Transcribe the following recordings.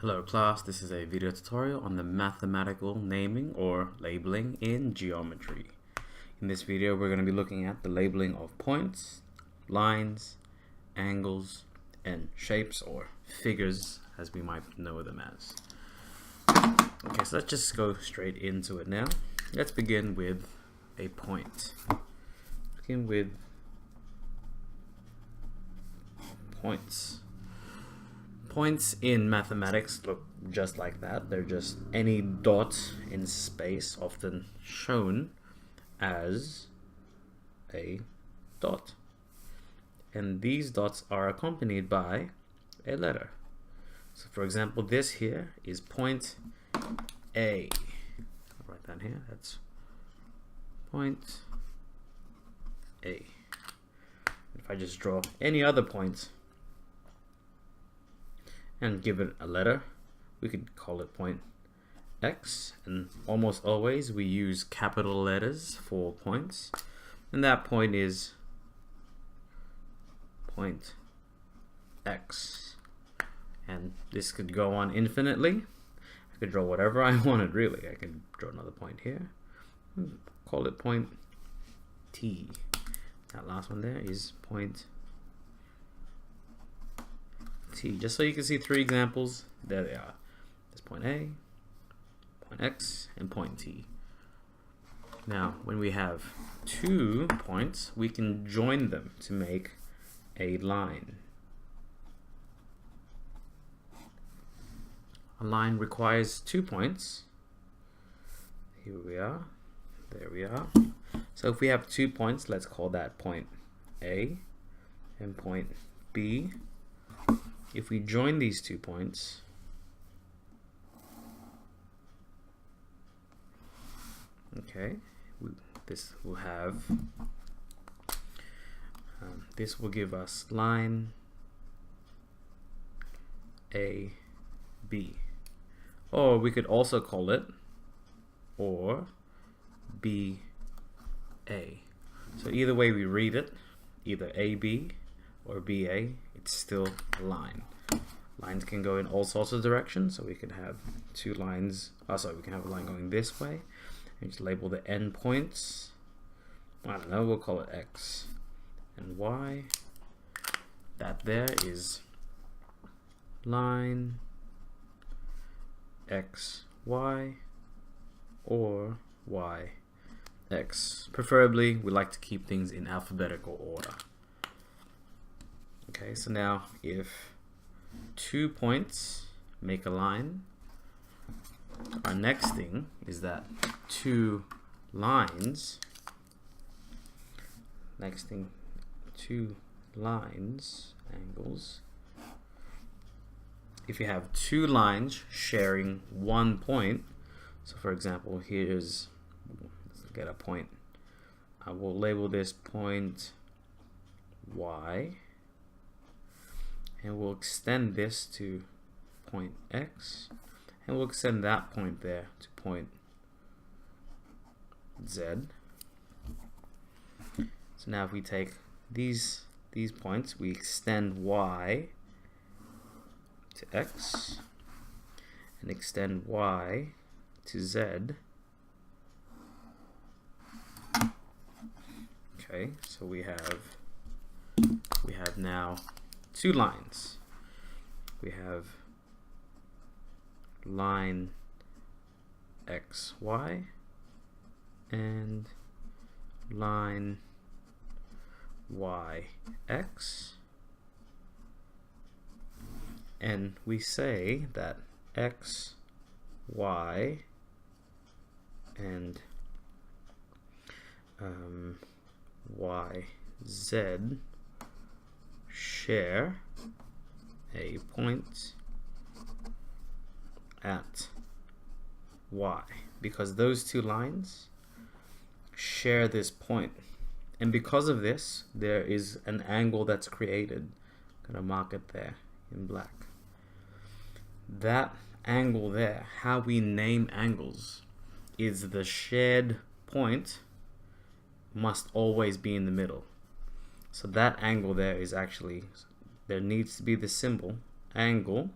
Hello class, this is a video tutorial on the mathematical naming or labeling in geometry. In this video we're going to be looking at the labeling of points, lines, angles, and shapes or figures as we might know them as. Okay, so let's just go straight into it now. Let's begin with a point. Begin with points. Points in mathematics look just like that. They're just any dot in space, often shown as a dot. And these dots are accompanied by a letter. So for example, this here is point A. I'll write that here. That's point A. If I just draw any other point and give it a letter, we could call it point X, and almost always we use capital letters for points, and that point is point X. And this could go on infinitely. I could draw whatever I wanted, really. I could draw another point here, call it point T. That last one there is point T. Just so you can see three examples, there they are. There's point A, point X, and point T. Now, when we have 2 points, we can join them to make a line. A line requires 2 points. Here we are. There we are. So if we have 2 points, let's call that point A and point B. If we join these 2 points, okay, this will have, this will give us line A, B. Or we could also call it or B, A. So either way we read it, either AB or BA, it's still a line. Lines can go in all sorts of directions, so we can have 2 lines, we can have a line going this way, and just label the endpoints. I don't know, we'll call it X and Y. That there is line X, Y, or Y, X. Preferably, we like to keep things in alphabetical order. Okay, so now if 2 points make a line, our next thing is that 2 lines, 2 lines, angles. If you have 2 lines sharing 1 point, so for example, let's get a point. I will label this point Y, and we'll extend this to point X, and we'll extend that point there to point Z. So now if we take these points, we extend Y to X and extend Y to Z. Okay, so we have now 2 lines. We have line XY and line YX, and we say that X, Y, and Y, Z share a point at Y, because those 2 lines share this point, and because of this there is an angle that's created. I'm gonna mark it there in black. That angle there, how we name angles, is the shared point must always be in the middle. So that angle there is actually, there needs to be the symbol angle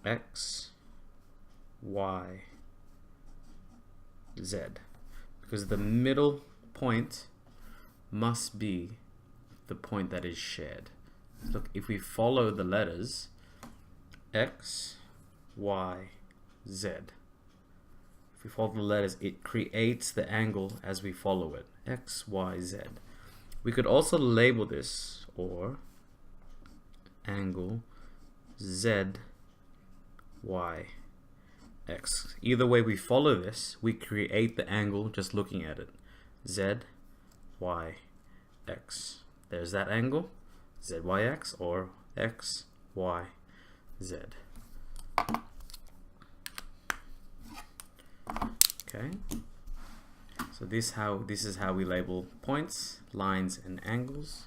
X, Y, Z. Because the middle point must be the point that is shared. Look, if we follow the letters X, Y, Z, if we follow the letters, it creates the angle as we follow it. X, Y, Z. We could also label this or angle Z, Y, X. Either way we follow this, we create the angle just looking at it. Z, Y, X. There's that angle. Z, Y, X or X, Y, Z. Okay. So this is how we label points, lines, and angles.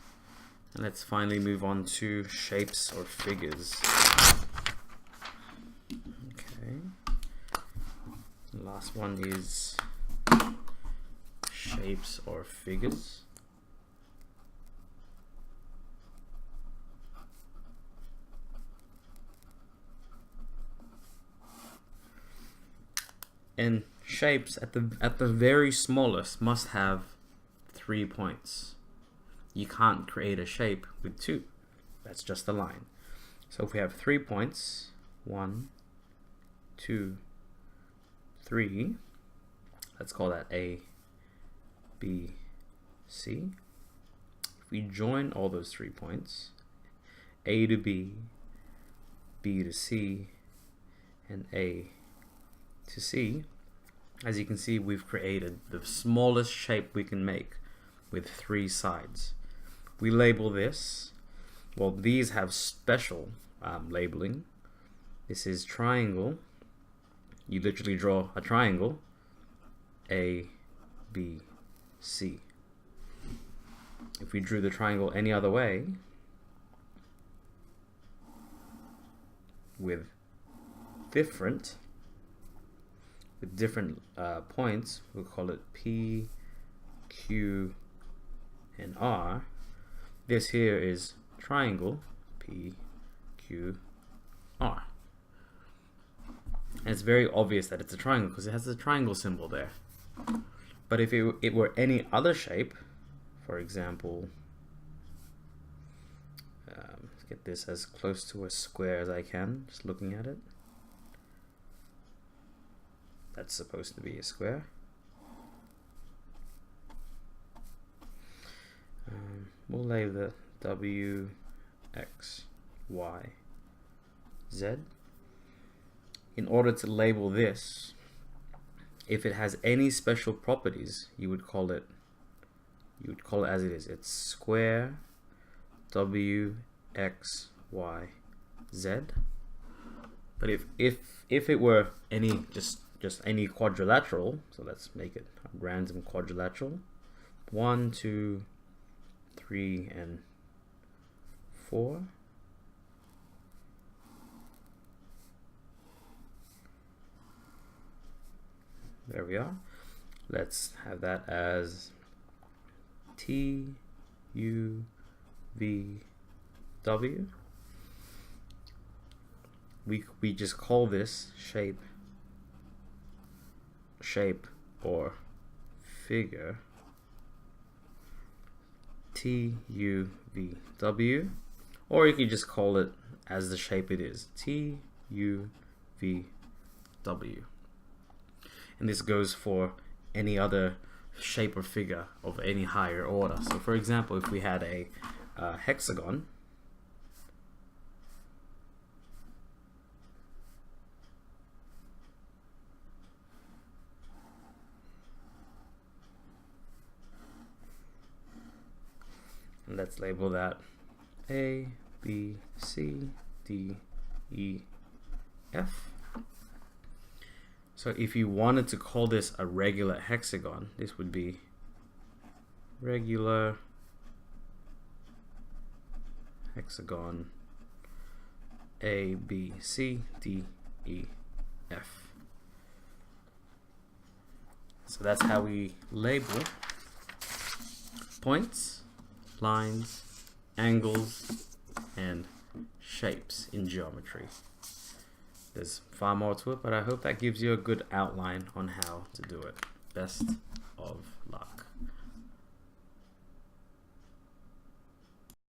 And let's finally move on to shapes or figures. Okay. The last one is shapes or figures. And shapes at the very smallest must have 3 points. You can't create a shape with 2. That's just a line. So if we have 3 points, 1, 2, 3, let's call that A, B, C. If we join all those 3 points, A to B, B to C, and A to C, as you can see, we've created the smallest shape we can make with 3 sides. We label this, well, these have special labeling. This is triangle. You literally draw a triangle, A, B, C. If we drew the triangle any other way, with different points, we'll call it P, Q, and R. This here is triangle, P, Q, R. And it's very obvious that it's a triangle because it has the triangle symbol there. But if it were any other shape, for example, let's get this as close to a square as I can, just looking at it. That's supposed to be a square. We'll label the W, X, Y, Z. In order to label this, if it has any special properties, you would call it as it is. It's square, W, X, Y, Z. But if it were any just any quadrilateral, so let's make it a random quadrilateral, 1, 2, 3, and 4. There we are. Let's have that as T, U, V, W. We just call this shape or figure T, U, V, W, or you can just call it as the shape it is, T, U, V, W. And this goes for any other shape or figure of any higher order. So for example, if we had a hexagon, and let's label that A, B, C, D, E, F. So if you wanted to call this a regular hexagon, this would be regular hexagon A, B, C, D, E, F. So that's how we label points, lines, angles, and shapes in geometry. There's far more to it, but I hope that gives you a good outline on how to do it. Best of luck.